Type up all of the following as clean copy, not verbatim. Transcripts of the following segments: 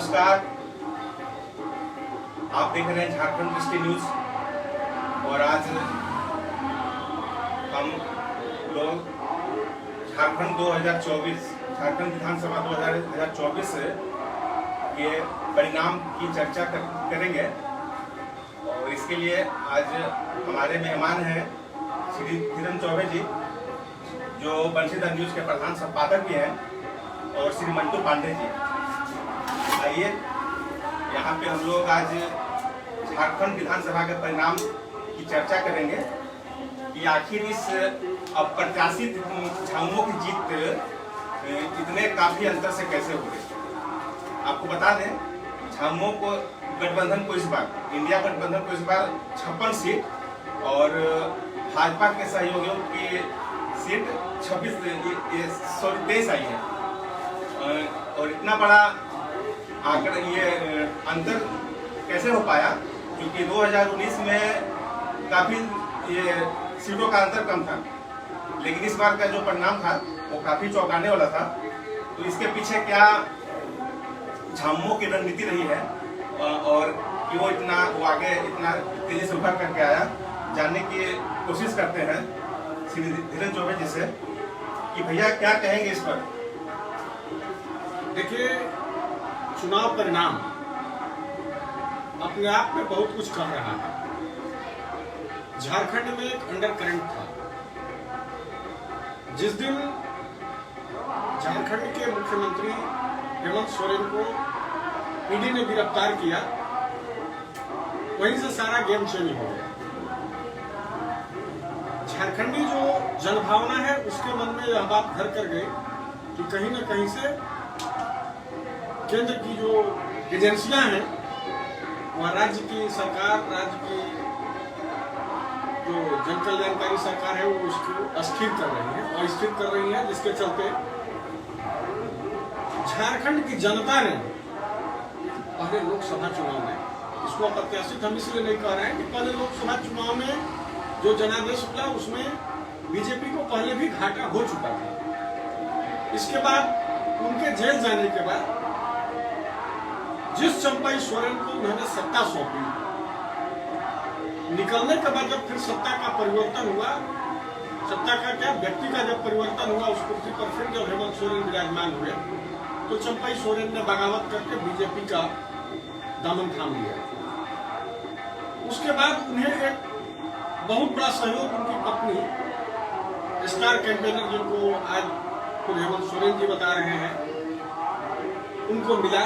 नमस्कार, आप देख रहे हैं झारखंड दृष्टि न्यूज। और आज हम लोग झारखंड विधानसभा 2024 के परिणाम की चर्चा करेंगे। और इसके लिए आज हमारे मेहमान हैं श्री धीरन चौबे जी, जो बंशीधर न्यूज के प्रधान संपादक भी हैं, और श्री मंटू पांडे जी। आइए, यहाँ पे हम लोग आज झारखंड विधानसभा के परिणाम की चर्चा करेंगे कि आखिर इस अप्रत्याशित झामुमो की जीत इतने काफी अंतर से कैसे हो गई। आपको बता दें, झामुमो को गठबंधन को इस बार, इंडिया गठबंधन को इस बार 56 सीट और भाजपा के सहयोगियों की सीट 23 आई है। और इतना बड़ा आकर ये अंतर कैसे हो पाया, क्योंकि 2019 में काफी ये सीटों का अंतर कम था, लेकिन इस बार का जो परिणाम था वो काफी चौंकाने वाला था। तो इसके पीछे क्या झामुमो की रणनीति रही है और कि वो आगे इतना तेजी से उभर करके आया, जानने की कोशिश करते हैं श्री धीरन चौबे जी से कि भैया क्या कहेंगे इस पर। देखिए, चुनाव परिणाम अपने आप में बहुत कुछ कह रहा है। झारखंड में एक अंडर करंट था। जिस दिन झारखंड के मुख्यमंत्री हेमंत सोरेन को ईडी ने गिरफ्तार किया, वहीं से सारा गेम चेंज हो गया। झारखंडी जो जनभावना है उसके मन में यह बात घर कर गई कि कहीं न कहीं से केंद्र की जो एजेंसियां हैं वह राज्य की सरकार, राज्य की जो जन कल्याणकारी सरकार है वो उसको अस्थिर कर रही है और स्थिर कर रही है, जिसके चलते झारखंड की जनता ने पहले लोकसभा चुनाव में, इसको अप्रत्याशित हम इसलिए नहीं कह रहे हैं कि पहले लोकसभा चुनाव में जो जनादेश मिला उसमें बीजेपी को पहले भी घाटा हो चुका था। इसके बाद उनके जेल जाने के बाद जिस चंपाई सोरेन को उन्होंने सत्ता सौंपी, निकलने के बाद जब फिर सत्ता का परिवर्तन हुआ, सत्ता का क्या व्यक्ति का जब परिवर्तन हुआ, उस कुर्सी पर फिर जब हेमंत सोरेन विराजमान हुए तो चंपाई सोरेन ने बगावत करके बीजेपी का दामन थाम लिया। उसके बाद उन्हें एक बहुत बड़ा सहयोग उनकी पत्नी स्टार कैंपेनर, जिनको आज खुद हेमंत सोरेन जी बता रहे हैं, उनको मिला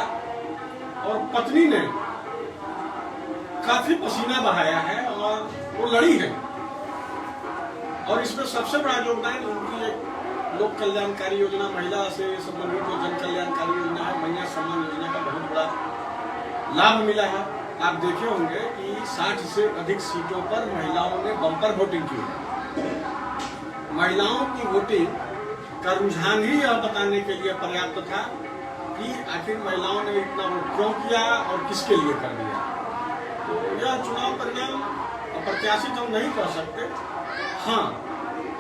और पत्नी ने काफी पसीना बहाया है और वो लड़ी है। और इसमें सबसे बड़ा योगदान उनकी एक लोक कल्याणकारी योजना, महिला से संबंधित जो जन कल्याणकारी योजना है, महिला सम्मान योजना का बहुत बड़ा लाभ मिला है। आप देखे होंगे कि 60 से अधिक सीटों पर महिलाओं ने बम्पर वोटिंग की है। महिलाओं की वोटिंग का रुझान ही यह बताने के लिए पर्याप्त था कि आखिर महिलाओं ने इतना वोट क्यों किया और किसके लिए कर दिया। तो यह चुनाव परिणाम अप्रत्याशित हम नहीं कह सकते। हाँ,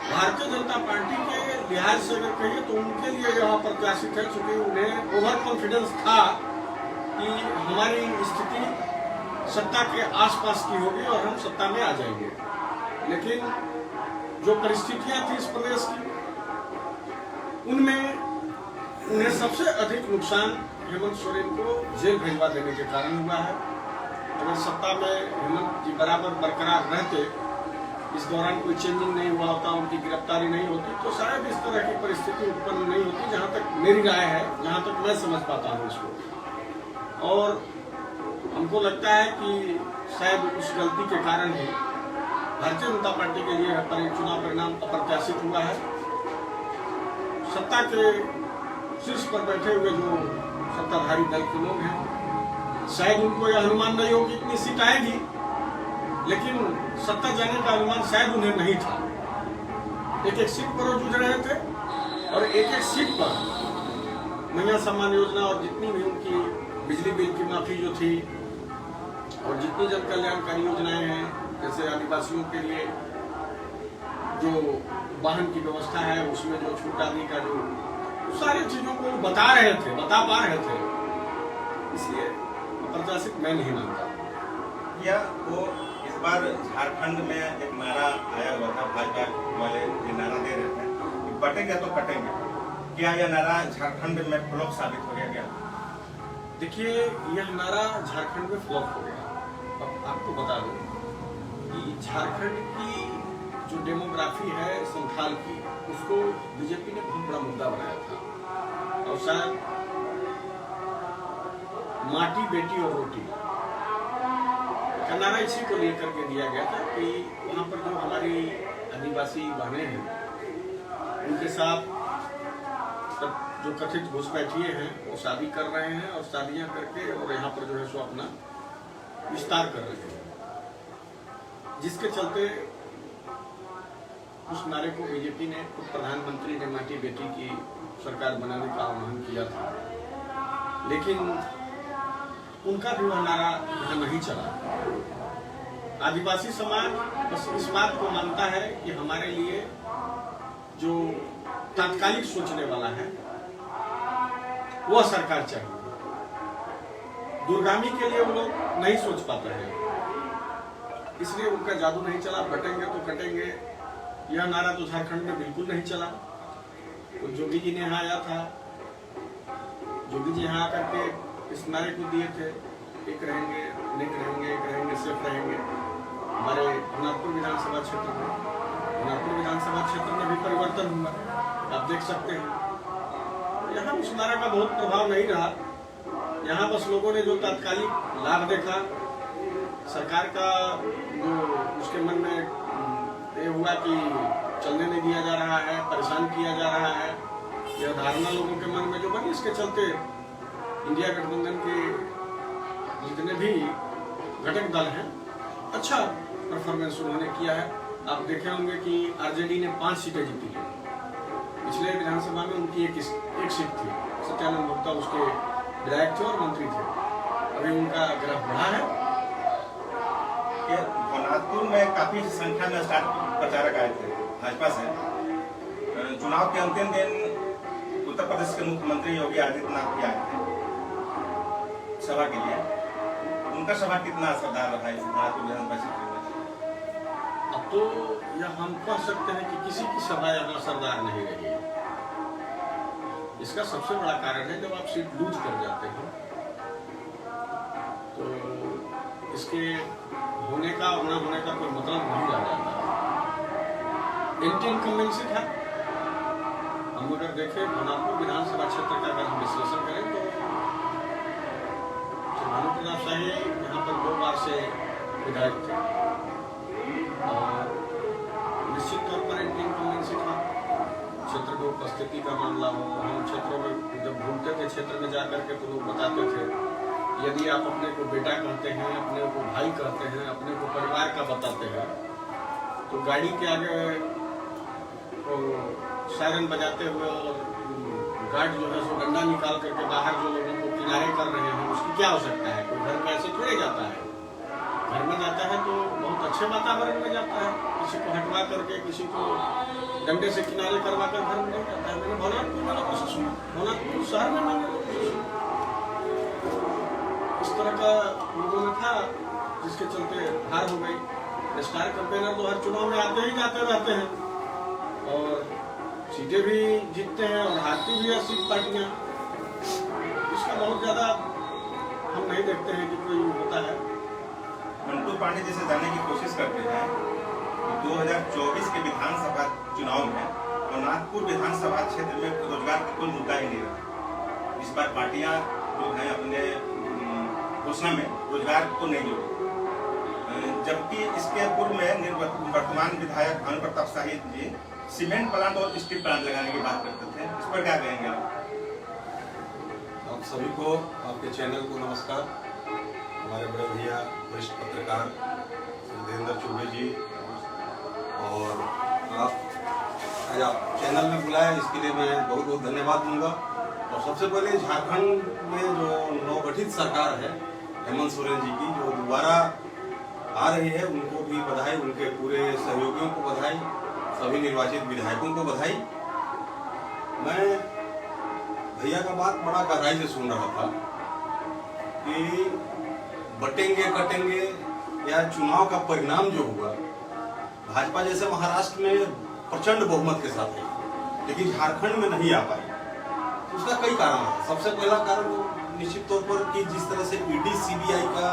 भारतीय जनता पार्टी के लिहाज से अगर कहिए तो उनके लिए यह अप्रत्याशित है, क्योंकि उन्हें ओवर कॉन्फिडेंस था कि हमारी स्थिति सत्ता के आसपास की होगी और हम सत्ता में आ जाएंगे। लेकिन जो परिस्थितियां थी इस प्रदेश की, उनमें उन्हें सबसे अधिक नुकसान हेमंत सोरेन को जेल भेजवा देने के कारण हुआ है। अगर सत्ता में हेमंत जी बराबर बरकरार रहते, इस दौरान कोई चेंजिंग नहीं हुआ होता, उनकी गिरफ्तारी नहीं होती, तो शायद इस तरह की परिस्थिति उत्पन्न नहीं होती, जहां तक मेरी राय है, जहां तक मैं समझ पाता हूं इसको। और हमको लगता है कि शायद उस गलती के कारण ही भारतीय जनता पार्टी के लिए चुनाव परिणाम अप्रत्याशित हुआ है। सत्ता के शीर्ष पर बैठे हुए जो सत्ताधारी दल के लोग हैं, शायद उनको यह अनुमान नहीं हो कि इतनी सीट आएगी, लेकिन सत्ता जाने का अनुमान शायद उन्हें नहीं था। एक एक सीट पर वो जूझ रहे थे और एक एक सीट पर महिला सम्मान योजना और जितनी भी उनकी बिजली बिल की माफी जो थी और जितनी जन कल्याणकारी योजनाएं हैं, जैसे आदिवासियों के लिए जो वाहन की व्यवस्था है, उसमें जो छूट आदि का जो सारी चीजों को बता पा रहे थे, इसलिए अप्रत्याशित मैं नहीं मानता। या वो इस बार झारखंड में एक नारा आया हुआ था, भाजपा वाले ये नारा दे रहे थे कि बटेंगे तो कटेंगे, क्या यह नारा झारखंड में फ्लॉप साबित हो गया क्या? देखिए, यह नारा झारखंड में फ्लॉप हो गया। अब आपको बता दूं कि झारखंड की जो डेमोग्राफी है संथाल की, उसको बीजेपी ने बहुत बड़ा मुद्दा बनाया था, और शायद माटी बेटी और रोटी का नारा इसी को लेकर के दिया गया था कि वहाँ पर जो हमारी आदिवासी बहनें हैं उनके साथ जो कथित घुसपैठिए हैं वो शादी कर रहे हैं, और शादियां करके और यहाँ पर जो है सो अपना विस्तार कर रहे हैं, जिसके चलते उस नारे को बीजेपी ने, प्रधानमंत्री ने माटी बेटी की सरकार बनाने का आह्वान किया था, लेकिन उनका भी वह नारा यहाँ नहीं चला। आदिवासी समाज बस इस बात को मानता है कि हमारे लिए जो तात्कालिक सोचने वाला है वह सरकार चाहिए, दूरगामी के लिए वो लोग नहीं सोच पाते हैं, इसलिए उनका जादू नहीं चला। बटेंगे तो कटेंगे यह नारा तो झारखंड में बिल्कुल नहीं चला। तो जोगी जी ने यहाँ आया था, जोगी जी यहाँ आकर के इस नारे को दिए थे, एक रहेंगे, अनेक रहेंगे, एक रहेंगे, सिर्फ रहेंगे। हमारे होनारपुर विधानसभा क्षेत्र में, होनारपुर विधानसभा क्षेत्र में भी परिवर्तन हुआ, आप देख सकते हैं। यहाँ उस नारा का बहुत प्रभाव नहीं रहा। यहाँ बस लोगों ने जो तात्कालिक लाभ देखा, सरकार का जो उसके मन में ये हुआ कि चलने नहीं दिया जा रहा है, परेशान किया जा रहा है, यह धारणा लोगों के मन में जो बनी, इसके चलते इंडिया गठबंधन के जितने भी घटक दल हैं अच्छा परफॉर्मेंस उन्होंने किया है। आप देखे होंगे कि आरजेडी ने 5 सीटें जीती हैं। पिछले विधानसभा में उनकी एक सीट थी, सत्यानंद भोक्ता उसके विधायक थे और मंत्री थे। अभी उनका ग्राफ बढ़ा है। होनारपुर में काफी संख्या में स्टार प्रचारक आए थे भाजपा से। चुनाव के अंतिम दिन उत्तर प्रदेश के मुख्यमंत्री योगी आदित्यनाथ भी आए थे सभा के लिए। उनका सभा कितना असरदार रहा है होनारपुर विधानसभा क्षेत्र में? अब तो यह हम कह सकते हैं कि किसी की सभा यहाँ असरदार नहीं रही। इसका सबसे बड़ा कारण है जब आप सीट लूज कर जाते हैं तो इसके होने का और न होने का कोई मतलब नहीं रह जाता। एंटी इनकम्बेंसी था। हम अगर देखें होनारपुर विधानसभा क्षेत्र का अगर हम विश्लेषण करें तो भानु प्रताप शाही यहाँ पर 2 बार से विधायक थे और निश्चित तौर पर एंटी इनकम्बेंसी था। क्षेत्र की उपस्थिति का मामला हो, हम क्षेत्रों में जब घूमते थे क्षेत्र में जाकर के तो लोग बताते थे यदि आप अपने को बेटा कहते हैं, अपने को भाई कहते हैं, अपने को परिवार का बताते हैं तो गाड़ी के आगे सायरन बजाते हुए और गार्ड जो है सो डंडा निकाल करके बाहर जो लोगों को किनारे कर रहे हैं उसकी क्या आवश्यकता है? कोई घर में ऐसे थोड़े जाता है। घर में जाता है तो बहुत अच्छे वातावरण में जाता है, किसी को हटवा करके, किसी को डंडे से किनारे करवा कर घर में नहीं जाता है। मैंने भोलापुर वाला कोशिश हुआ, भोलापुर शहर में मैंने इस तरह का लोगों में था जिसके चलते हार हो गई। स्टार कैंपेनर तो हर चुनाव में आते ही जाते रहते हैं और सीटें भी जीतते हैं और हारती भी है सीट पार्टियां। इसका बहुत ज्यादा हम नहीं देखते हैं कि कोई होता है। मंटू पांडे जिसे जानने की कोशिश करते हैं 2024 के विधानसभा चुनाव में होनारपुर विधानसभा क्षेत्र में रोजगार का कोई मुद्दा ही नहीं रहा। इस बार पार्टियां जो हैं अपने घोषणा में रोजगार को नहीं जोड़ी, जबकि इसके पूर्व में वर्तमान विधायक भानु प्रताप शाही जी सीमेंट प्लांट और स्टील प्लांट लगाने की बात करते थे। इस पर क्या कहेंगे आप सभी को, आपके चैनल को नमस्कार। हमारे बड़े भैया वरिष्ठ पत्रकार देवेंद्र चौबे जी और आज आप चैनल में बुलाया, इसके लिए मैं बहुत बहुत धन्यवाद दूंगा। और सबसे पहले झारखंड में जो नवगठित सरकार है हेमंत सोरेन जी की, जो दोबारा आ रही है, उनको भी बधाई, उनके पूरे सहयोगियों को बधाई, सभी निर्वाचित विधायकों को बधाई। मैं भैया का बात बड़ा गहराई से सुन रहा था कि बटेंगे कटेंगे या चुनाव का परिणाम जो हुआ, भाजपा जैसे महाराष्ट्र में प्रचंड बहुमत के साथ है, लेकिन झारखंड में नहीं आ पाई। तो उसका कई कारण है। सबसे पहला कारण तो निश्चित तौर पर कि जिस तरह से ईडी सीबीआई का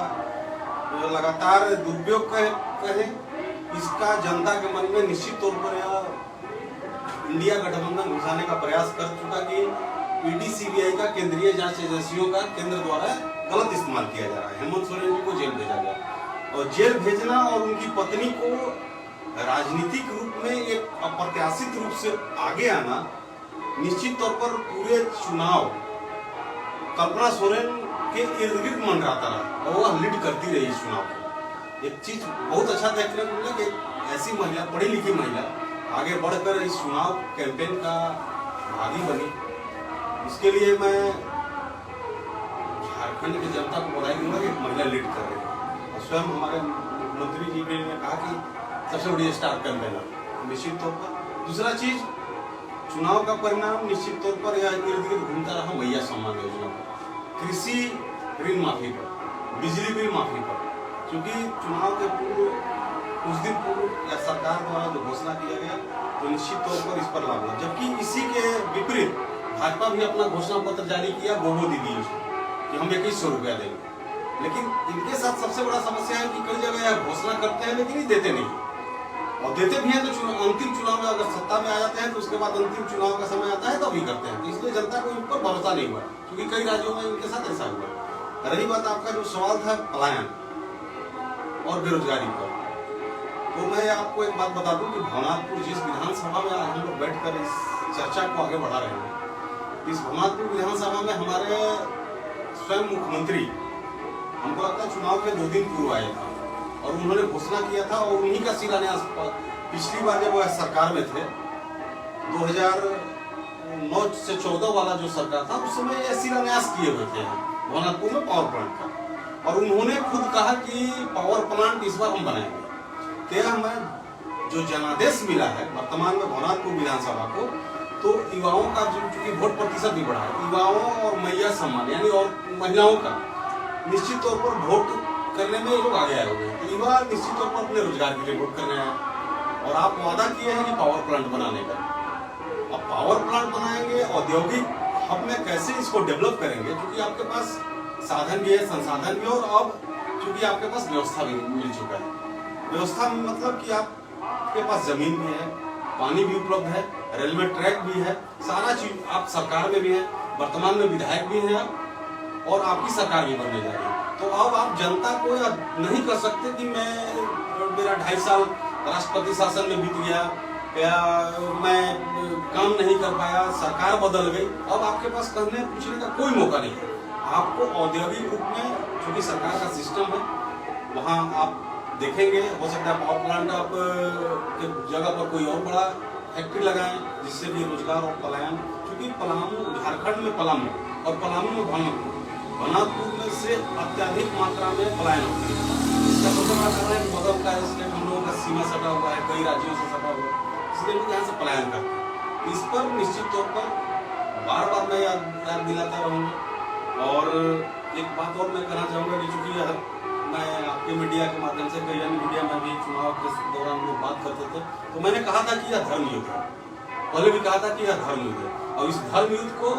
लगातार दुरुपयोग कहे, इसका जनता के मन में निश्चित तौर पर यह इंडिया गठबंधन घुसाने का प्रयास कर चुका कि ईडी सीबीआई का, केंद्रीय जांच एजेंसियों का केंद्र द्वारा गलत इस्तेमाल किया जा रहा है। हेमंत सोरेन जी को जेल भेजा गया, और जेल भेजना और उनकी पत्नी को राजनीतिक रूप में एक अप्रत्याशित रूप से आगे आना, निश्चित तौर पर पूरे चुनाव कल्पना सोरेन के इर्द गिर्द मंडराता रहा और वह लीड करती रही इस चुनाव को। एक चीज बहुत अच्छा देखने को मिला कि ऐसी महिला, पढ़ी लिखी महिला, आगे बढ़कर इस चुनाव कैंपेन का भागी बनी। इसके लिए मैं झारखंड की जनता को बधाई दूंगा कि एक महिला लीड कर रही है। और स्वयं हमारे मुख्यमंत्री जी ने कहा कि सबसे बड़ी स्टार कैंपेनर निश्चित तौर पर। दूसरा चीज, चुनाव का परिणाम निश्चित तौर पर यह इर्द गिर्द घूमता रहा मैया सम्मान योजना पर, कृषि ऋण माफी पर, बिजली बिल माफी पर। क्योंकि चुनाव के पूर्व, कुछ दिन पूर्व या सरकार द्वारा जो घोषणा किया गया, तो निश्चित तौर पर इस पर लागू है। जबकि इसी के विपरीत भाजपा भी अपना घोषणा पत्र जारी किया गोबो दीदी कि हम 2100 रुपया देंगे। लेकिन इनके साथ सबसे बड़ा समस्या है कि कई जगह यह घोषणा करते हैं लेकिन देते नहीं, और देते भी हैं तो अंतिम चुनाव में अगर सत्ता में आ जाते हैं तो उसके बाद अंतिम चुनाव का समय आता है तो भी करते हैं। तो इसलिए जनता को इन पर भरोसा नहीं हुआ, क्योंकि कई राज्यों में इनके साथ ऐसा हुआ। रही बात आपका जो सवाल था पलायन और बेरोजगारी पर, तो मैं आपको एक बात बता दूं कि भवनाथपुर जिस विधानसभा में हम लोग बैठकर इस चर्चा को आगे बढ़ा रहे हैं, इस भवनाथपुर विधानसभा में हमारे स्वयं मुख्यमंत्री, हमको लगता है चुनाव के 2 दिन पूर्व आए थे और उन्होंने घोषणा किया था, और उन्हीं का शिलान्यास पिछली बार जब वह सरकार में थे 2009 से 14 वाला जो सरकार था, उस समय यह शिलान्यास किए हुए थे भवनाथपुर में पावर प्लांट का। और उन्होंने खुद कहा कि पावर प्लांट इस बार हम बनाएंगे। तेरह में जो जनादेश मिला है वर्तमान में भवनाथपुर विधानसभा को, तो युवाओं का जो चूंकि वोट प्रतिशत भी बढ़ा है, युवाओं और मैया सम्मान यानी और महिलाओं का निश्चित तौर पर वोट करने में ये लोग आगे आए हुए हैं। युवा निश्चित तौर पर अपने रोजगार के लिए वोट करने आए, और आप वादा किए हैं कि पावर प्लांट बनाने का। अब पावर प्लांट बनाएंगे, औद्योगिक हब में कैसे इसको डेवलप करेंगे, क्योंकि आपके पास साधन भी है, संसाधन भी, और अब क्योंकि आपके पास व्यवस्था भी मिल चुका है। व्यवस्था में मतलब कि आपके पास जमीन भी है, पानी भी उपलब्ध है, रेलवे ट्रैक भी है, सारा चीज आप सरकार में भी है, वर्तमान में विधायक भी है और आपकी सरकार भी बनने जा रही है। तो अब आप जनता को नहीं कर सकते कि मेरा 2.5 साल राष्ट्रपति शासन में बीत गया या मैं काम नहीं कर पाया, सरकार बदल गई। अब आपके पास कहने पूछने का कोई मौका नहीं है। आपको औद्योगिक रूप में, चूंकि सरकार का सिस्टम है, वहाँ आप देखेंगे, हो सकता है पावर प्लांट आप के जगह पर कोई और बड़ा फैक्ट्री लगाएं, जिससे भी रोजगार और पलायन, क्योंकि पलामू, झारखंड में पलामू और पलामू में भवनाथपुर में से अत्यधिक मात्रा में पलायन होता है। इसका सबसे बड़ा कारण है बगल का स्टेट हम लोगों का सीमा सटा हुआ है, कई राज्यों से सटा हुआ है, इसलिए लोग यहाँ से पलायन करते हैं। इस पर निश्चित तौर पर बार बार मैं याद दिलाता रहूँगा। और एक बात और मैं कहना चाहूँगा कि चूंकि मैं आपके मीडिया के माध्यम से, कई अन्य मीडिया में भी चुनाव के दौरान लोग बात करते थे, तो मैंने कहा था कि यह धर्म युद्ध है। पहले भी कहा था कि यह धर्म युद्ध है, और इस धर्म युद्ध को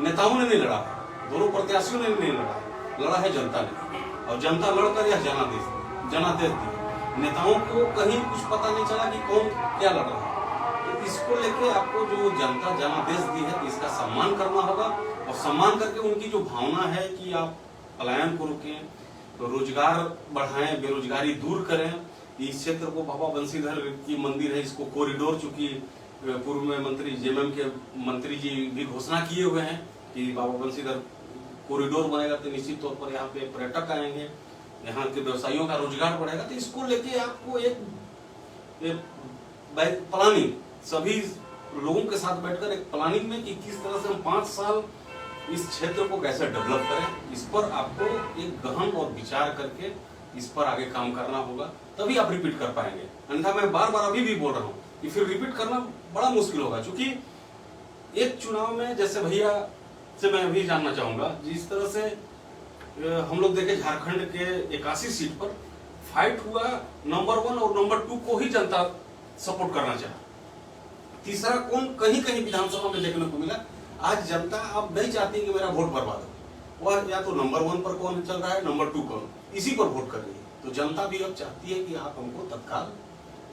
नेताओं ने नहीं लड़ा है, दोनों प्रत्याशियों ने नहीं लड़ा है, लड़ा है जनता ने। और जनता लड़कर यह जनादेश दी। नेताओं को कहीं कुछ पता नहीं चला कि कौन क्या लड़ रहा है। तो इसको लेके आपको जो जनता जनादेश दी है, इसका सम्मान करना होगा, और सम्मान करके उनकी जो भावना है कि आप पलायन को रोकें, तो रोजगार बढ़ाएं, बेरोजगारी दूर करें। इस क्षेत्र को बाबा बंसीधर की मंदिर है, इसको कॉरिडोर, चूंकि पूर्व में मंत्री जेएमएम के मंत्री जी भी घोषणा किए हुए हैं कि बाबा बंसीधर कॉरिडोर बनेगा, तो निश्चित तौर पर यहाँ पे पर्यटक आएंगे, यहाँ के व्यवसायियों का रोजगार बढ़ेगा। तो इसको लेके आपको एक प्लानिंग, सभी लोगों के साथ बैठकर एक प्लानिंग में कि किस तरह से हम 5 साल इस क्षेत्र को कैसे डेवलप करें, इस पर आपको एक गहन और विचार करके इस पर आगे काम करना होगा, तभी आप रिपीट कर पाएंगे। अन्यथा मैं बार बार अभी भी बोल रहा हूँ कि फिर रिपीट करना बड़ा मुश्किल होगा। क्योंकि एक चुनाव में, जैसे भैया से मैं अभी जानना चाहूंगा, जिस तरह से हम लोग देखे झारखंड के 81 सीट पर फाइट हुआ, नंबर 1 और नंबर 2 को ही जनता सपोर्ट करना चाहा। तीसरा कौन कहीं कहीं विधानसभा में देखने को मिला। आज जनता अब नहीं चाहती कि मेरा वोट बर्बाद हो, वह या तो नंबर 1 पर कौन चल रहा है, नंबर 2 कौन, इसी पर वोट कर रही है। तो जनता भी अब चाहती है कि आप हमको तत्काल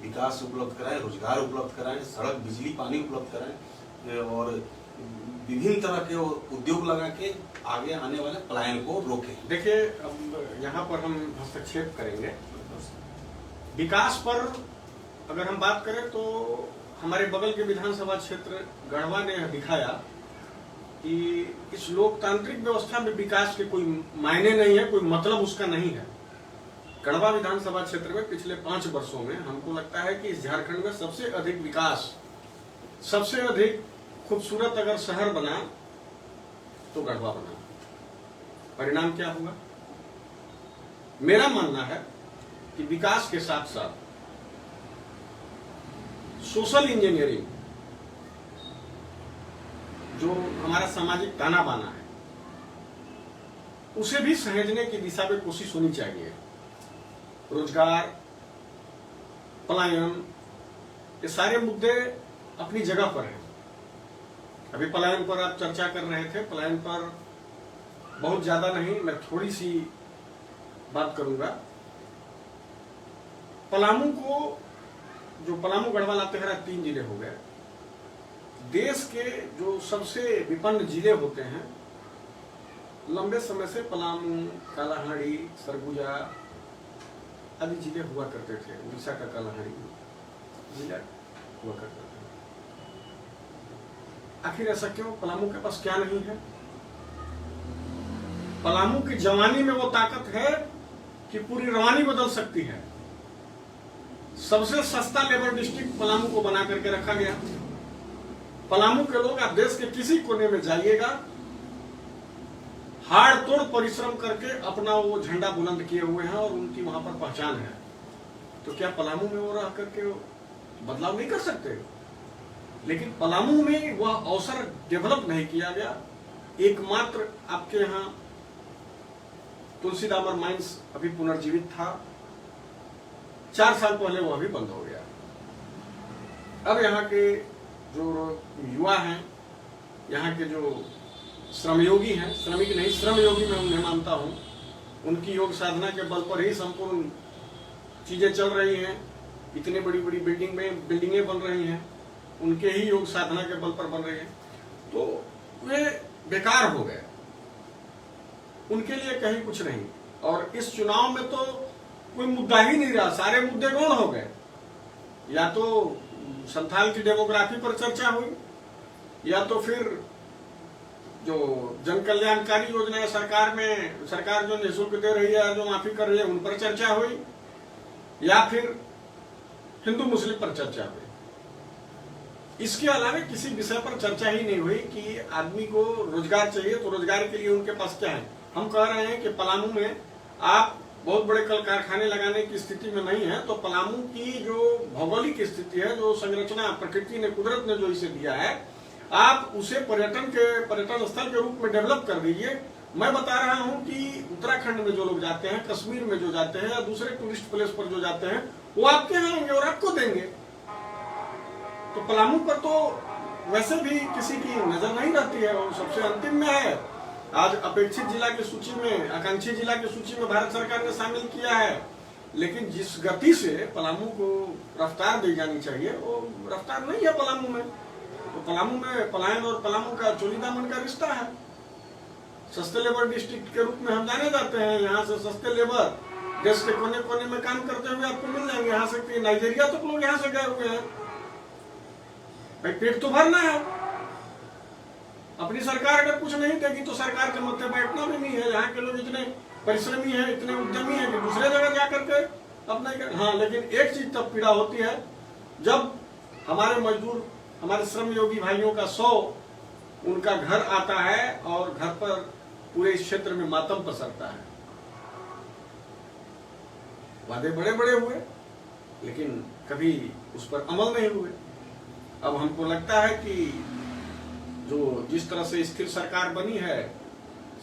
विकास उपलब्ध कराएं, रोजगार उपलब्ध कराएं, सड़क, बिजली, पानी उपलब्ध कराएं और विभिन्न तरह के उद्योग लगा के आगे आने वाले पलायन को रोकें। देखिए, अब यहाँ पर हम हस्तक्षेप करेंगे। विकास पर अगर हम बात करें तो हमारे बगल के विधानसभा क्षेत्र गढ़वा ने दिखाया कि इस लोकतांत्रिक व्यवस्था में विकास के कोई मायने नहीं है, कोई मतलब उसका नहीं है। गढ़वा विधानसभा क्षेत्र में पिछले 5 वर्षों में हमको लगता है कि इस झारखंड में सबसे अधिक विकास, सबसे अधिक खूबसूरत अगर शहर बना तो गढ़वा बना। परिणाम क्या हुआ? मेरा मानना है कि विकास के साथ साथ सोशल इंजीनियरिंग, जो हमारा सामाजिक ताना बाना है, उसे भी सहेजने की दिशा में कोशिश होनी चाहिए। रोजगार, पलायन, ये सारे मुद्दे अपनी जगह पर हैं। अभी पलायन पर आप चर्चा कर रहे थे। पलायन पर बहुत ज्यादा नहीं, मैं थोड़ी सी बात करूंगा। पलामू को, जो पलामू, गढ़वा, लातेहार 3 जिले हो गए। देश के जो सबसे विपन्न जिले होते हैं, लंबे समय से पलामू, कालाहांडी, सरगुजा आदि जिले हुआ करते थे। उड़ीसा का कालाहांडी जिला हुआ करता था। आखिर ऐसा क्यों? पलामू के पास क्या नहीं है? पलामू की जवानी में वो ताकत है कि पूरी रवानी बदल सकती है। सबसे सस्ता लेबर डिस्ट्रिक्ट पलामू को बना करके रखा गया। पलामू के लोग, आप देश के किसी कोने में जाइएगा, हाड़ तोड़ परिश्रम करके अपना वो झंडा बुलंद किए हुए हैं और उनकी वहां पर पहचान है। तो क्या पलामू में वो रह करके बदलाव नहीं कर सकते? लेकिन पलामू में वह अवसर डेवलप नहीं किया गया। एकमात्र आपके यहाँ तुलसीदामर माइंस अभी पुनर्जीवित था, 4 साल पहले वह भी बंद हो गया। अब यहाँ के जो युवा हैं, यहाँ के जो श्रमयोगी हैं, श्रमिक नहीं श्रमयोगी मैं उन्हें मानता हूं, उनकी योग साधना के बल पर ही संपूर्ण चीजें चल रही हैं। इतनी बड़ी बड़ी बिल्डिंगें बन रही हैं, उनके ही योग साधना के बल पर बन रही हैं। तो वे बेकार हो गए, उनके लिए कहीं कुछ नहीं। और इस चुनाव में तो कोई मुद्दा ही नहीं रहा, सारे मुद्दे गौण हो गए। या तो संथाल की डेमोग्राफी पर चर्चा हुई, या तो फिर जो जन कल्याणकारी योजनाएं सरकार जो निःशुल्क दे रही है, जो माफी कर रही है, उन पर चर्चा हुई, या फिर हिंदू मुस्लिम पर चर्चा हुई। इसके अलावा किसी विषय पर चर्चा ही नहीं हुई कि आदमी को रोजगार चाहिए, तो रोजगार के लिए उनके पास क्या है। हम कह रहे हैं कि पलामू में आप बहुत बड़े कल कारखाने लगाने की स्थिति में नहीं है, तो पलामू की जो भौगोलिक स्थिति है, जो संरचना प्रकृति ने, कुदरत ने जो इसे दिया है, आप उसे पर्यटन स्थल के रूप में डेवलप कर दीजिए। मैं बता रहा हूं कि उत्तराखंड में जो लोग जाते हैं, कश्मीर में जो जाते हैं, या दूसरे टूरिस्ट प्लेस पर जो जाते हैं, वो आपके यहाँ आएंगे और आपको देंगे। तो पलामू पर तो वैसे भी किसी की नजर नहीं रहती है, वो सबसे अंतिम में है। आज अपेक्षित जिला की सूची में, आकांक्षी जिला की सूची में भारत सरकार ने शामिल किया है, लेकिन जिस गति से पलामू को रफ्तार दी जानी चाहिए, वो रफ्तार नहीं है पलामू में। तो पलामू में पलायन और पलामू का चोली-दामन का रिश्ता है। सस्ते लेबर डिस्ट्रिक्ट के रूप में हम जाने जाते हैं। यहाँ से सस्ते लेबर देश के कोने कोने में काम करते हुए आपको मिल जाएंगे। यहाँ से नाइजीरिया तक लोग यहाँ से गए हुए हैं। भाई पेट तो भरना है। अपनी सरकार अगर कुछ नहीं देगी तो सरकार के मत्थे बैठना भी नहीं है। यहाँ के लोग इतने परिश्रमी हैं, इतने उद्यमी हैं कि दूसरे जगह जाकर के अपना। हाँ, लेकिन एक चीज तब पीड़ा होती है जब हमारे मजदूर, हमारे श्रम योगी भाइयों का 100 उनका घर आता है और घर पर पूरे इस क्षेत्र में मातम पसरता है। वादे बड़े बड़े हुए, लेकिन कभी उस पर अमल नहीं हुए। अब हमको लगता है कि जो जिस तरह से स्थिर सरकार बनी है,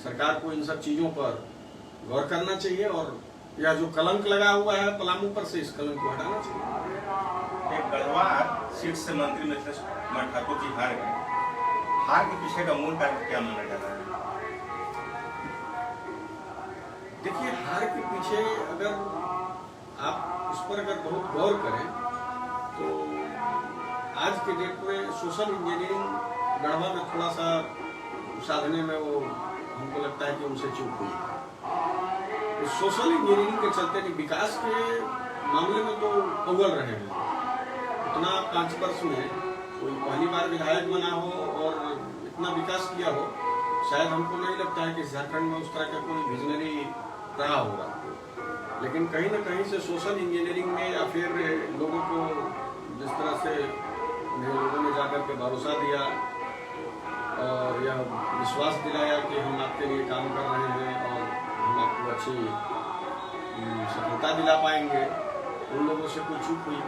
सरकार को इन सब चीजों पर गौर करना चाहिए और यह जो कलंक लगा हुआ है पलामू पर से, इस कलंक को हटाना चाहिए। एक गढ़वा सीट से मंत्री मिथिलेश कुमार ठाकुर जी हार गए, हार के पीछे का मूल कारण क्या माना जा रहा है? देखिए, हार के पीछे अगर आप उस पर अगर बहुत गौर करें तो आज के डेट में सोशल इंजीनियरिंग गढ़वा में थोड़ा सा साधने में वो हमको लगता है कि उनसे चूक हुई है। तो सोशल इंजीनियरिंग के चलते नहीं, विकास के मामले में तो अव्वल रहे हैं। इतना 5 वर्ष में कोई पहली बार विधायक बना हो और इतना विकास किया हो, शायद हमको नहीं लगता है कि झारखंड में उस तरह का कोई विजनरी रहा होगा। लेकिन कहीं न कहीं से सोशल इंजीनियरिंग में या फिर लोगों को जिस तरह से लोगों ने जाकर के भरोसा दिया और यह विश्वास दिलाया कि हम आपके लिए काम कर रहे हैं और हम आपको अच्छी सफलता दिला पाएंगे, उन लोगों से कोई चूक हुई।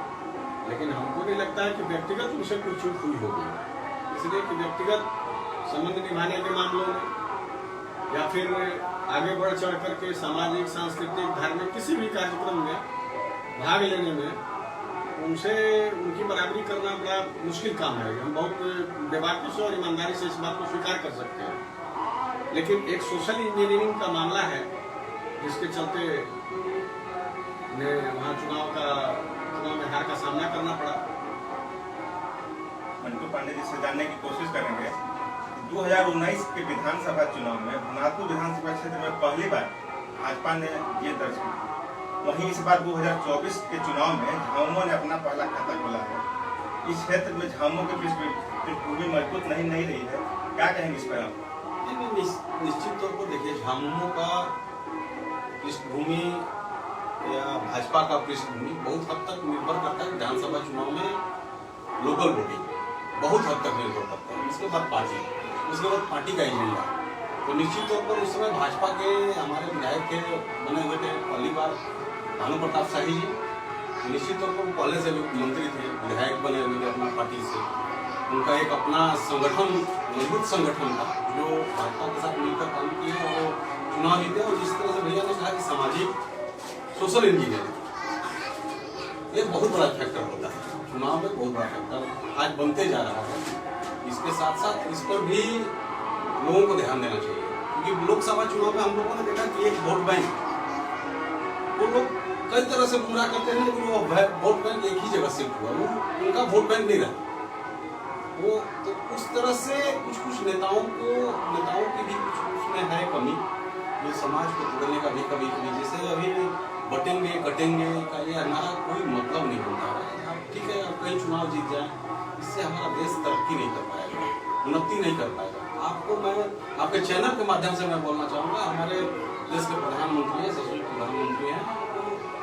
लेकिन हमको नहीं लगता है कि व्यक्तिगत उनसे कोई चूक हुई होगी, इसलिए कि व्यक्तिगत संबंध निभाने के मामलों में या फिर आगे बढ़ चढ़ करके सामाजिक, सांस्कृतिक, धार्मिक किसी भी कार्यक्रम में भाग लेने में उनसे उनकी बराबरी करना बड़ा मुश्किल काम है। हम बहुत बेबाकी से और ईमानदारी से इस बात को स्वीकार कर सकते हैं। लेकिन एक सोशल इंजीनियरिंग का मामला है जिसके चलते वहाँ चुनाव में हार का सामना करना पड़ा। मंटू पांडे जी से जानने की कोशिश करेंगे। 2019 के विधानसभा चुनाव में भनातू विधानसभा क्षेत्र में पहली बार भाजपा ने ये दर्ज की। वहीं इस बार 2024 के चुनाव में झामुमो ने अपना पहला खाता खोला है। इस क्षेत्र में झामुमो की पृष्ठभूमि मजबूत नहीं रही है, क्या कहेंगे इस पर आप? निश्चित तौर पर देखिए, झामुमो का पृष्ठभूमि या भाजपा का पृष्ठभूमि बहुत हद तक निर्भर करता है विधानसभा चुनाव में लोकल वोटिंग बहुत हद तक निर्भर करता है। इसके बाद पार्टी, उसके बाद पार्टी का एजेंडा। तो निश्चित तौर पर उस समय भाजपा के हमारे विधायक के बने हुए थे पहली बार भानु प्रताप शाही जी। निश्चित तौर पर पहले से मंत्री थे, विधायक बने हुए थे अपना पार्टी से। उनका एक अपना संगठन, मजबूत संगठन था जो भाजपा के साथ मिलकर काम किए और चुनाव जीते। और जिस तरह से भैया ने कहा कि सामाजिक सोशल इंजीनियरिंग एक बहुत बड़ा फैक्टर होता है चुनाव में, बहुत बड़ा फैक्टर आज बनते जा रहा है। इसके साथ साथ इस पर भी लोगों को ध्यान देना चाहिए, क्योंकि लोकसभा चुनाव में हम लोगों ने देखा कि एक वोट बैंक, वो लोग कई तरह से गुमराह करते हैं, लेकिन वो वोट बैंक एक ही जगह शिफ्ट हुआ, वो उनका वोट बैंक नहीं रहा। वो तो उस तरह से कुछ नेताओं की भी कुछ उसमें है कमी, जो समाज को बदलने का भी कभी जैसे अभी बटेंगे कटेंगे का ये हमारा कोई मतलब नहीं होता है। ठीक है, आप कहीं चुनाव जीत जाए, इससे हमारा देश तरक्की नहीं कर पाएगा, उन्नति नहीं कर पाएगा। आपको मैं आपके चैनल के माध्यम से मैं बोलना चाहूँगा, हमारे देश के प्रधानमंत्री हैं, सशक्त प्रधानमंत्री हैं,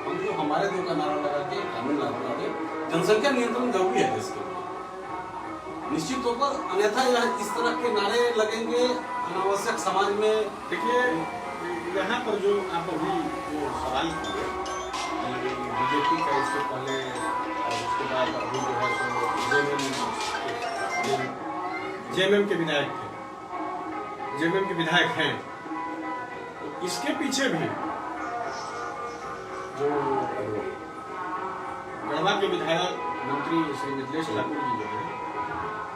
हम जो हमारे दो का नारा लगा के कानून लागू करें, जनसंख्या नियंत्रण जरूरी है देश के लिए निश्चित तौर पर, अन्यथा यह इस तरह के नारे लगेंगे अनावश्यक समाज में। देखिए, यहाँ पर जो आप अभी जो सवाल किए बीजेपी का, इससे पहले और उसके बाद अभी जो है सो जेएमएम के विधायक थे, जेएमएम के विधायक हैं, तो इसके पीछे भी जो गढ़वा के विधायक मंत्री श्री मिथिलेश ठाकुर जी जो है,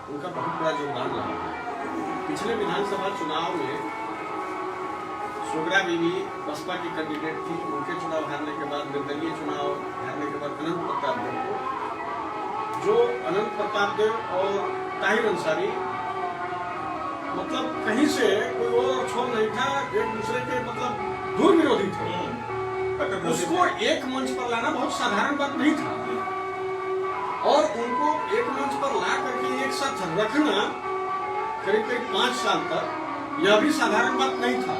उनका बहुत बड़ा योगदान रहा है। पिछले विधानसभा चुनाव में सोगरा बीवी बसपा की कैंडिडेट थी, उनके चुनाव हारने के बाद, निर्दलीय चुनाव हारने के बाद अनंत प्रताप देव को, जो अनंत प्रताप देव और ताहिर अंसारी मतलब कहीं से कोई और छोर नहीं था, एक दूसरे के मतलब दूर विरोधी थे, उसको एक मंच पर लाना बहुत साधारण बात नहीं था। और उनको एक मंच पर ला करके एक साथ रखना करीब 5 साल तक, यह भी साधारण बात नहीं था।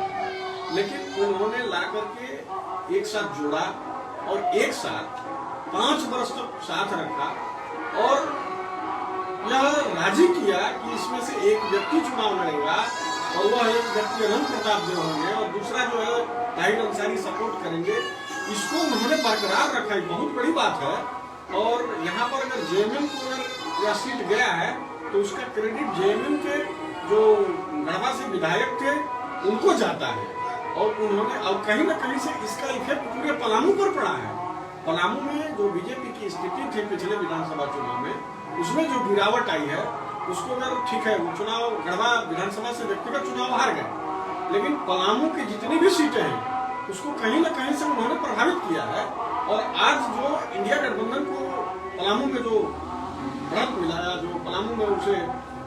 लेकिन उन्होंने ला करके एक साथ जोड़ा और एक साथ 5 वर्ष तक साथ रखा और यह राजी किया कि इसमें से एक व्यक्ति चुनाव लड़ेगा और वह एक व्यक्ति अनंत प्रताप देव होंगे और दूसरा जो है ताहिर अंसारी सपोर्ट करेंगे। इसको उन्होंने बरकरार रखा, बहुत बड़ी बात है। और यहाँ पर अगर जेएमएम को अगर यह सीट गया है तो उसका क्रेडिट जेएमएम के जो गढ़वा से विधायक थे उनको जाता है। और उन्होंने अब कहीं ना कहीं से इसका इफेक्ट पूरे पलामू पर पड़ा है। पलामू में जो बीजेपी की स्थिति थी पिछले विधानसभा चुनाव में, उसमें जो गिरावट आई है उसको अगर ठीक है, चुनाव गढ़वा विधानसभा से व्यक्तिगत चुनाव हार गए, लेकिन पलामू की जितनी भी सीटें हैं उसको कहीं ना कहीं से उन्होंने प्रभावित किया है। और आज जो इंडिया गठबंधन को पलामू में जो बढ़त मिला है, जो पलामू में उसे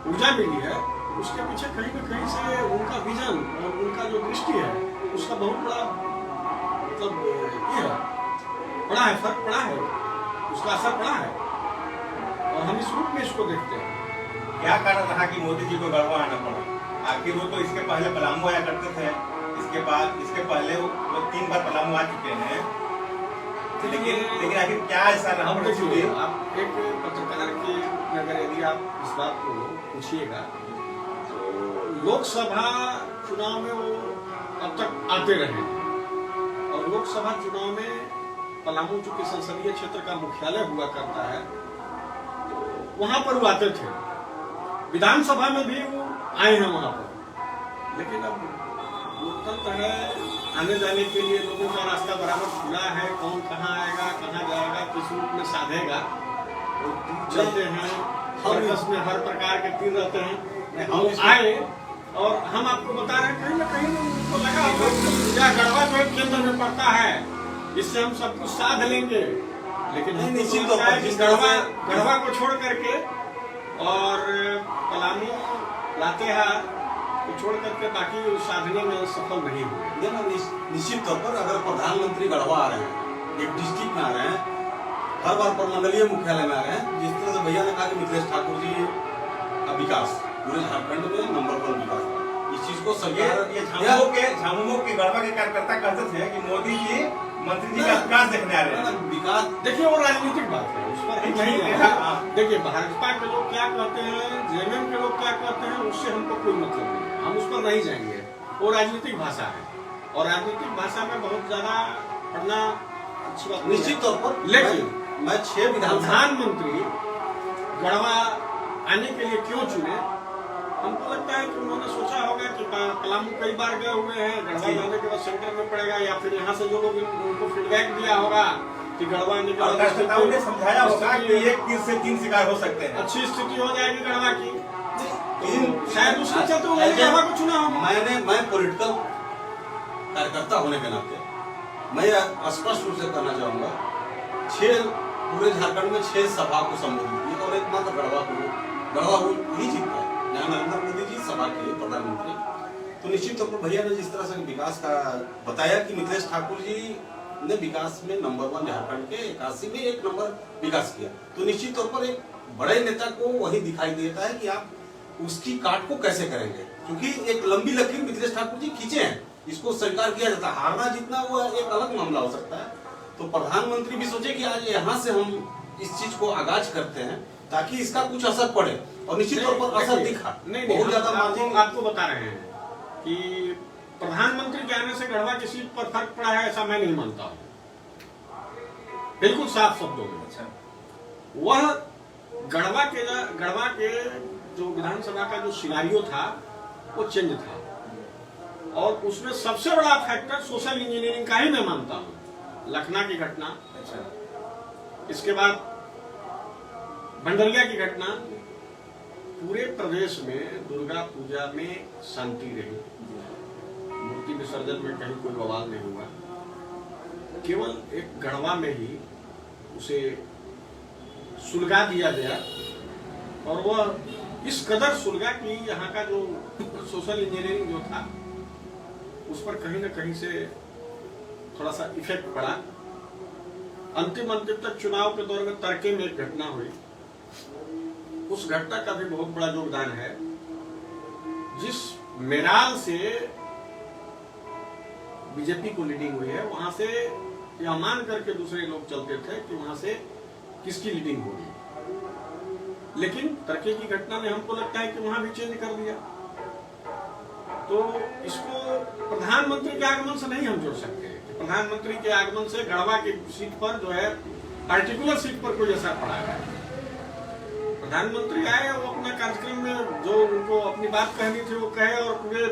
ऊर्जा मिली है, उसके पीछे कहीं ना कहीं से उनका विजन और उनका जो दृष्टि है उसका बहुत बड़ा मतलब ये है, पड़ा है, फर्क पड़ा है, उसका असर पड़ा है और हम इस रूप में इसको देखते हैं। क्या कारण रहा कि मोदी जी को गढ़वा आना पड़ा? आखिर वो तो इसके पहले पलामू आया करते थे, इसके पहले वो 3 बार पलामू आ चुके हैं, लेकिन आखिर क्या ऐसा रहा? आप एक पत्रकार के अगर यदि आप इस बात को पूछिएगा तो लोकसभा चुनाव में वो अब तक आते रहे और लोकसभा चुनाव में पलामू चूंकि संसदीय क्षेत्र का मुख्यालय हुआ करता है तो वहां पर वो आते थे, विधानसभा में भी वो आए हैं वहां पर। लेकिन अब लोकतंत्र है, आने जाने के लिए लोगों का रास्ता बराबर खुला है, कौन कहाँ आएगा, कहाँ जाएगा, किस रूप में साधेगा, वो चलते हैं। सर्कस में हर प्रकार के तीर रहते हैं, हम आए और हम आपको बता रहे हैं कहीं ना कहीं उनको लगा क्या गढ़वा जो केंद्र में पड़ता है, इससे हम सब कुछ साध लेंगे। लेकिन निश्चित गढ़वा को छोड़ करके और पलामू लातेहार को छोड़ करके बाकी साधने में सफल नहीं हुए। निश्चित तौर पर अगर प्रधानमंत्री गढ़वा आ रहे हैं, एक डिस्ट्रिक्ट में आ रहे हैं, हर बार प्रमंडलीय मुख्यालय में आ रहे हैं, जिस तरह से भैया ने कहा कि मिथिलेश ठाकुर जी का विकास पूरे झारखंड में नंबर 1 विकास, इस चीज को झामुमो के गढ़वा के कार्यकर्ता कहते थे कि मोदी जी मंत्री जी का विकास देखने आ रहे हैं। विकास देखिए वो राजनीतिक बात है, उस पर हम नहीं जाएंगे। देखिए भाजपा के लोग क्या कहते हैं, जेएमएम के लोग क्या कहते हैं, उससे हमको कोई मतलब नहीं, हम उस पर नहीं जाएंगे। वो राजनीतिक भाषा है और राजनीतिक भाषा में बहुत ज्यादा पढ़ना अच्छी बात निश्चित तौर पर। लेकिन मैं 6 प्रधानमंत्री गढ़वा आने के लिए क्यों चुने, हमको लगता है कि उन्होंने सोचा होगा कि पलामू कई बार गए हुए हैं, गढ़वा जाने के बाद सेंटर में पड़ेगा, या फिर यहाँ से जो लोग उनको फीडबैक दिया होगा कि गढ़वा आने के बाद समझाया होगा कि एक तीर से 3 शिकार हो सकते हैं, अच्छी स्थिति हो जाएगी गढ़वा की, तो शायद उसके चलते उन्होंने गढ़वा को चुना होगा। मैं पॉलिटिकल कार्यकर्ता होने के नाते मैं स्पष्ट रूप से कहना चाहूंगा, 6 पूरे झारखंड में 6 सभा को संबोधित किया और एकमात्र गढ़वा ही जीता है जहाँ नरेंद्र मोदी जी सभा के प्रधानमंत्री। तो निश्चित तौर पर भैया ने जिस तरह से विकास का बताया कि मिथिलेश ठाकुर जी ने विकास में नंबर 1 झारखंड के 81 में 1 नंबर विकास किया, तो निश्चित तौर पर एक बड़े नेता को वही दिखाई देता है कि आप उसकी काट को कैसे करेंगे, क्योंकि एक लंबी लकीर मिथिलेश ठाकुर जी खींचे हैं, इसको स्वीकार किया जाता है। हारना जीतना वो एक अलग मामला हो सकता है। तो प्रधानमंत्री भी सोचे कि आज यहाँ से हम इस चीज को आगाज करते हैं ताकि इसका कुछ असर पड़े, और निश्चित तौर पर असर दिखा। बहुत ज्यादा आपको बता रहे हैं कि प्रधानमंत्री के आने से गढ़वा की सीट पर फर्क पड़ा है, ऐसा मैं नहीं मानता हूँ, बिल्कुल साफ शब्दों में। वह गढ़वा के जो विधानसभा का जो सिनारियो था वो चेंज था, और उसमें सबसे बड़ा फैक्टर सोशल इंजीनियरिंग का ही मैं मानता हूँ। लखनऊ की घटना, इसके बाद भंडरिया की घटना, पूरे प्रदेश में दुर्गा पूजा में शांति रही, मूर्ति विसर्जन में कहीं कोई बवाल नहीं हुआ, केवल एक गढ़वा में ही उसे सुलगा दिया गया, और वह इस कदर सुलगा कि यहाँ का जो सोशल इंजीनियरिंग जो था उस पर कहीं ना कहीं से थोड़ा सा इफेक्ट पड़ा। अंतिम तक चुनाव के दौर में तड़के में एक घटना हुई, उस घटना का भी बहुत बड़ा योगदान है। जिस मेराल से बीजेपी को लीडिंग हुई है, वहां से यह मान करके दूसरे लोग चलते थे कि वहां से किसकी लीडिंग होगी, लेकिन तड़के की घटना ने हमको लगता है कि वहां भी चेंज कर दिया। तो इसको प्रधानमंत्री के आगमन से नहीं हम जोड़ सकते कि प्रधानमंत्री के आगमन से गढ़वा की सीट पर जो है पर्टिकुलर सीट पर कोई असर पड़ा है। प्रधानमंत्री आए, वो अपना कार्यक्रम में जो उनको अपनी बात कहनी थी वो कहे और पूरे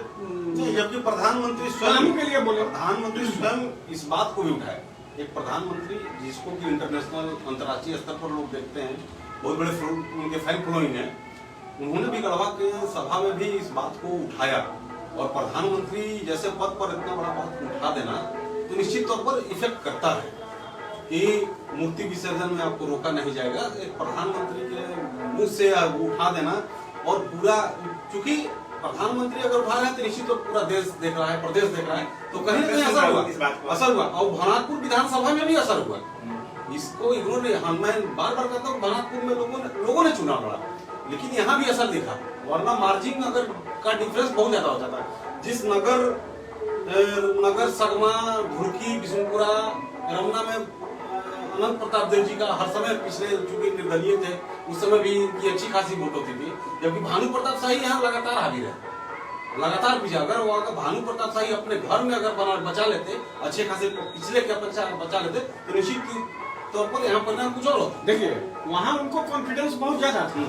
जबकि प्रधानमंत्री स्वयं के लिए बोले। प्रधानमंत्री स्वयं इस बात को भी उठाए। एक प्रधानमंत्री जिसको कि इंटरनेशनल अंतर्राष्ट्रीय स्तर पर लोग देखते हैं, बहुत बड़े उनके फैन फॉलोइंग है, उन्होंने भी गढ़वा के सभा में भी इस बात को उठाया। और प्रधानमंत्री जैसे पद पर इतना बड़ा बात उठा देना तो निश्चित तौर पर इफेक्ट करता है कि मूर्ति विसर्जन में आपको रोका नहीं जाएगा। एक प्रधानमंत्री के मुंह से उठा देना, और पूरा, चूंकि प्रधानमंत्री अगर उठा रहे हैं तो निश्चित तौर पूरा देश देख रहा है, प्रदेश देख रहा है, तो कहीं ना कहीं असर हुआ। और भरतपुर विधानसभा में भी असर हुआ। इसको इग्नोर नहीं, हम मैं बार बार कहता हूँ, भरतपुर में लोगों ने चुनाव लड़ा, लेकिन यहाँ भी असर दिखा। वरना मार्जिन अगर का डिफरेंस बहुत ज्यादा हो जाता है। जिस नगर सगमा, धुरकी, बिशुनपुरा, रमना में अनंत प्रताप देव जी का हर समय पिछले चूंकि निर्दलीय थे, उस समय भी इनकी अच्छी खासी वोट होती थी, जबकि भानु प्रताप शाही यहाँ लगातार हावी रहे, लगातार विजय। अगर वो भानु प्रताप शाही अपने घर में अगर बचा लेते, अच्छे खासे पिछले के बचा लेते, तो निश्चित तौर पर यहाँ परिणाम कुछ और होता। देखिए, वहाँ उनको कॉन्फिडेंस बहुत ज्यादा था।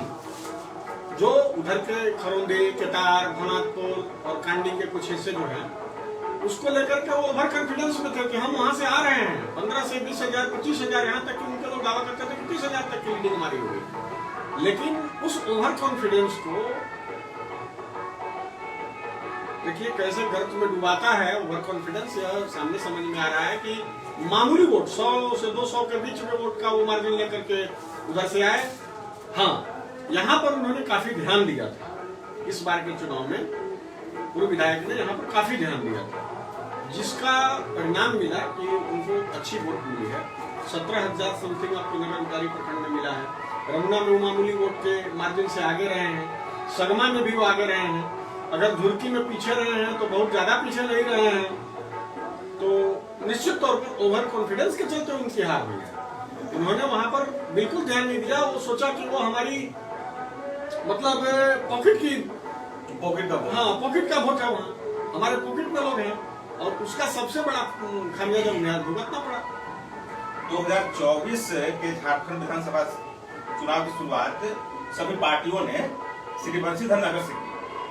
जो उधर के खरौंदे, केतार, भनातपुर और कांडी के कुछ हिस्से जो हैं, उसको लेकर के वो ओवर कॉन्फिडेंस में थे कि हम वहां से आ रहे हैं। 15 से 20,000, 25,000, यहाँ तक कि उनके लोग दावा करते थे कि 30,000 तक की लीडिंग हमारी होगी। लेकिन उस ओवर कॉन्फिडेंस को देखिए कैसे गर्त में डुबाता है ओवर कॉन्फिडेंस। यह सामने समझ में आ रहा है कि मामूली वोट 100 से 200 के बीच में वोट का वो मार्जिन लेकर के उधर से आए। हाँ, यहाँ पर उन्होंने काफी ध्यान दिया था। इस बार के चुनाव में पूर्व विधायक ने यहाँ पर काफी ध्यान दिया था, जिसका परिणाम मिला कि उनको अच्छी वोट मिली है। 17,000 समथिंग आपको नगर उतारी प्रखंड में मिला है। रमना में मामूली वोट के मार्जिन से आगे रहे हैं, सगमा में भी वो आगे रहे हैं। अगर धुरकी में पीछे रहे हैं तो बहुत ज्यादा पीछे नहीं रहे हैं। तो निश्चित तौर पर ओवर कॉन्फिडेंस के चलते उनकी हार हुई है। उन्होंने वहां पर बिल्कुल ध्यान नहीं दिया। वो सोचा कि वो हमारी मतलब पॉकेट का वोट है, वहाँ हमारे पॉकेट में लोग हैं, और उसका सबसे बड़ा खामियाजा उन्हें भुगतना पड़ा। 2024 के झारखंड विधानसभा चुनाव की शुरुआत सभी पार्टियों ने श्री बंशीधर नगर से की।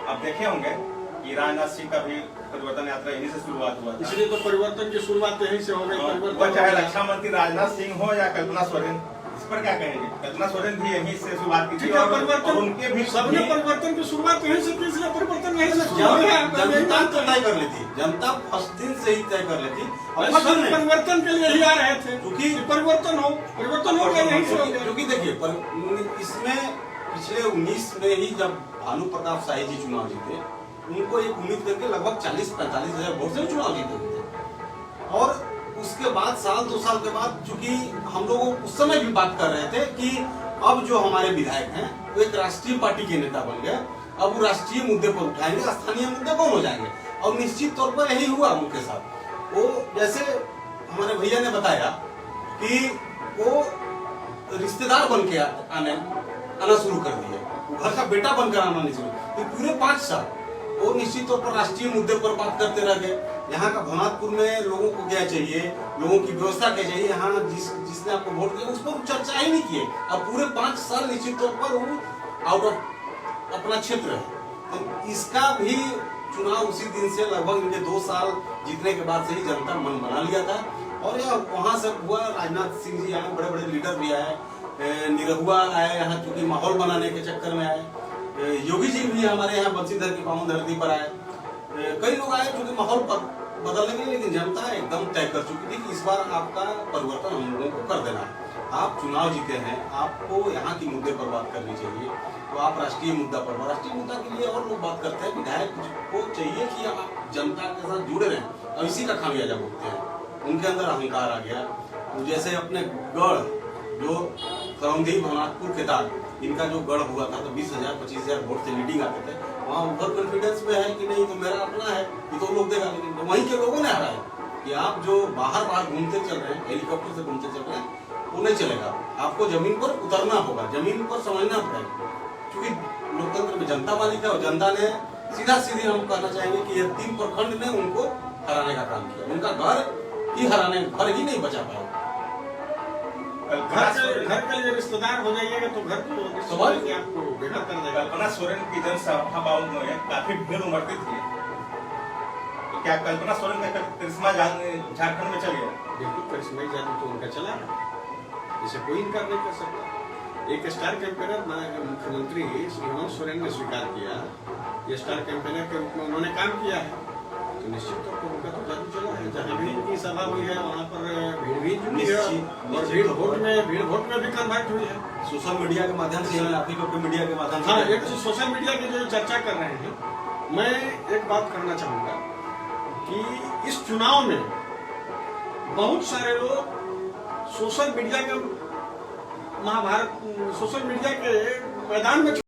आप देखे होंगे कि राजनाथ सिंह का भी परिवर्तन यात्रा यहीं से शुरुआत हुआ था। इसलिए तो परिवर्तन की शुरुआत यहीं से हो गई। परिवर्तन चाहे रक्षा मंत्री राजनाथ सिंह हो या कल्पना सोरेन, इस पर क्या कहेंगे? कल्पना सोरेन भी यहीं से शुरुआत की थी, और उनके भी सबने परिवर्तन की शुरुआत यहीं से की, इसलिए परिवर्तन यहीं से जनता तय कर लेती, जनता फर्स्ट दिन से ही तय कर लेती। परिवर्तन के लिए ही आ रहे थे, क्योंकि परिवर्तन हो गया यहीं से। क्योंकि देखिए, इसमें पिछले 19 में ही जब भानु प्रताप शाही जी चुनाव जीते, उनको एक उम्मीद करके लगभग 40-45 हजार वोट से चुनाव जीते थे। और उसके बाद साल 2 साल के बाद, चूंकि हम लोग उस समय भी बात कर रहे थे कि अब जो हमारे विधायक हैं वो एक राष्ट्रीय पार्टी के नेता बन गए, अब वो राष्ट्रीय मुद्दे पर उठाएंगे, स्थानीय मुद्दे कौन हो जाएंगे। और निश्चित तौर पर यही हुआ उनके साथ। वो जैसे हमारे भैया ने बताया कि वो रिश्तेदार बन के आना शुरू कर दिए, घर का बेटा बनकर आना नहीं शुरू। तो पूरे 5 साल वो निश्चित तौर पर राष्ट्रीय मुद्दे पर बात करते रह गए। यहाँ का भनातपुर में लोगों को क्या चाहिए, लोगों की व्यवस्था क्या चाहिए, यहाँ जिसने आपको वोट दिया उस पर चर्चा ही नहीं किए। अब पूरे 5 साल निश्चित तौर पर वो आउट ऑफ अपना क्षेत्र है। तो इसका भी चुनाव उसी दिन से लगभग इनके 2 साल जीतने के बाद से ही जनता मन बना लिया था। और यह वहाँ से हुआ। राजनाथ सिंह जी आए, बड़े बड़े लीडर भी आए, निरहुआ आए यहाँ, चूंकि माहौल बनाने के चक्कर में आए। योगी जी भी हमारे यहाँ बंशीधर की पावन धरती पर आए। कई लोग आए क्योंकि माहौल बदलने के लिए, लेकिन जनता एकदम तय कर चुकी थी कि इस बार आपका परिवर्तन हम लोगों को कर देना है। आप चुनाव जीते हैं, आपको यहाँ की मुद्दे पर बात करनी चाहिए, तो आप राष्ट्रीय मुद्दा पर, राष्ट्रीय मुद्दा के लिए और लोग बात करते हैं। विधायक को चाहिए कि आप जनता के साथ जुड़े रहें, और इसी का खामियाजा भुगते हैं। उनके अंदर अहंकार आ गया। तो जैसे अपने गढ़ जो करौंदी, भनातपुर, केतार, इनका जो गढ़ हुआ था तो 20,000-25,000 वोट से लीडिंग आते थे। वहाँ ओवर कॉन्फिडेंस में है कि नहीं तो मेरा अपना है, ये तो लोग देगा। लेकिन वहीं के लोगों ने हराया कि आप जो बाहर घूमते चल रहे हैं, हेलीकॉप्टर से घूमते चल रहे हैं, वो नहीं चलेगा। आपको जमीन पर उतरना होगा, जमीन पर समझना पड़ेगा। क्योंकि लोकतंत्र में जनता मालिक है, और जनता ने सीधा हम कहना चाहेंगे कि ये 3 प्रखंड ने उनको हराने का काम किया। उनका घर ही नहीं बचा पाया। घर के लिए रिश्तेदार हो जाइएगा तो घर को निश्चित आपको बेहतर कर देगा। कल्पना सोरेन की जनसभाओं में काफी भीड़ उमड़ती थी, तो क्या कल्पना सोरेन का करिश्मा झारखंड में चल गया? बिल्कुल करिश्माई जादू तो उनका चला है, इसे कोई इनकार नहीं कर सकता। एक स्टार कैंपेनर मुख्यमंत्री श्री हेमंत सोरेन ने स्वीकार किया, ये स्टार कैंपेनर के रूप में उन्होंने काम किया है, तो निश्चित तौर पर उनका तो जादू चला है। जहाँ भी उनकी सभा हुई है वहाँ पर भीड़ भी जुड़ी है और भीड़ वोट में भी कन्वर्ट हुई है। सोशल मीडिया के माध्यम से, आप ही को मीडिया के माध्यम से। हाँ, एक तो सोशल मीडिया की जो चर्चा कर रहे हैं, मैं एक बात कहना चाहूँगा कि इस चुनाव में बहुत सारे लोग सोशल मीडिया के मैदान में